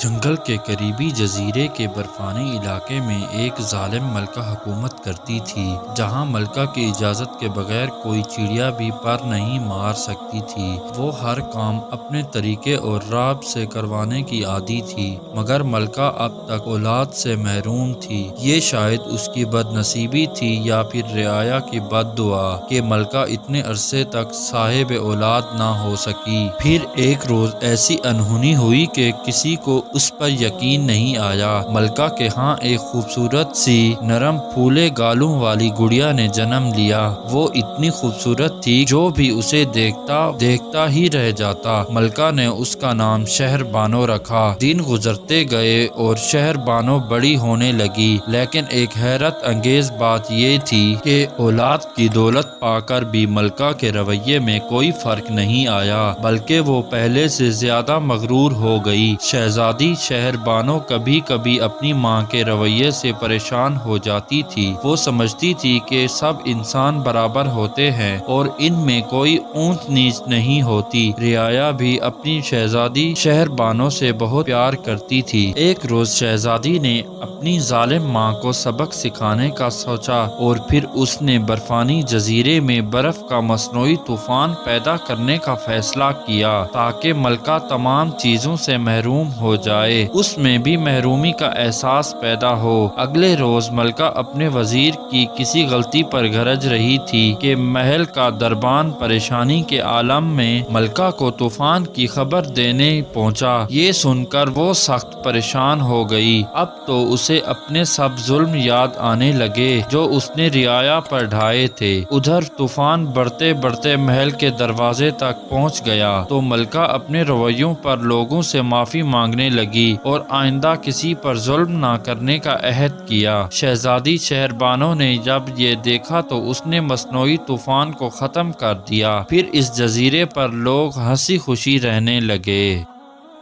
جنگل کے قریبی جزیرے کے برفانی علاقے میں ایک ظالم ملکہ حکومت کرتی تھی، جہاں ملکہ کی اجازت کے بغیر کوئی چڑیا بھی پر نہیں مار سکتی تھی۔ وہ ہر کام اپنے طریقے اور رعب سے کروانے کی عادی تھی، مگر ملکہ اب تک اولاد سے محروم تھی۔ یہ شاید اس کی بد نصیبی تھی یا پھر رعایا کی بد دعا کہ ملکہ اتنے عرصے تک صاحب اولاد نہ ہو سکی۔ پھر ایک روز ایسی انہونی ہوئی کہ کسی کو اس پر یقین نہیں آیا۔ ملکہ کے ہاں ایک خوبصورت سی نرم پھولے گالوں والی گڑیا نے جنم لیا۔ وہ اتنی خوبصورت تھی جو بھی اسے دیکھتا ہی رہ جاتا۔ ملکہ نے اس کا نام شہر بانو رکھا۔ دن گزرتے گئے اور شہر بانو بڑی ہونے لگی، لیکن ایک حیرت انگیز بات یہ تھی کہ اولاد کی دولت پا کر بھی ملکہ کے رویے میں کوئی فرق نہیں آیا، بلکہ وہ پہلے سے زیادہ مغرور ہو گئی۔ شہزادی شہر بانو کبھی کبھی اپنی ماں کے رویے سے پریشان ہو جاتی تھی۔ وہ سمجھتی تھی کہ سب انسان برابر ہوتے ہیں اور ان میں کوئی اونچ نیچ نہیں ہوتی۔ رعایا بھی اپنی شہزادی شہر بانو سے بہت پیار کرتی تھی۔ ایک روز شہزادی نے اپنی ظالم ماں کو سبق سکھانے کا سوچا اور پھر اس نے برفانی جزیرے میں برف کا مصنوعی طوفان پیدا کرنے کا فیصلہ کیا تاکہ ملکہ تمام چیزوں سے محروم ہو جائے، اس میں بھی محرومی کا احساس پیدا ہو۔ اگلے روز ملکہ اپنے وزیر کی کسی غلطی پر گرج رہی تھی کہ محل کا دربان پریشانی کے عالم میں ملکہ کو طوفان کی خبر دینے پہنچا۔ یہ سن کر وہ سخت پریشان ہو گئی۔ اب تو اسے اپنے سب ظلم یاد آنے لگے جو اس نے رعایا پر ڈھائے تھے۔ ادھر طوفان بڑھتے بڑھتے محل کے دروازے تک پہنچ گیا تو ملکہ اپنے رویوں پر لوگوں سے معافی مانگنے لگی اور آئندہ کسی پر ظلم نہ کرنے کا عہد کیا۔ شہزادی شہر بانو نے جب یہ دیکھا تو اس نے مصنوعی طوفان کو ختم کر دیا۔ پھر اس جزیرے پر لوگ ہنسی خوشی رہنے لگے۔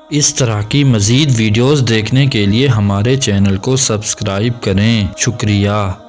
اس طرح کی مزید ویڈیوز دیکھنے کے لیے ہمارے چینل کو سبسکرائب کریں۔ شکریہ۔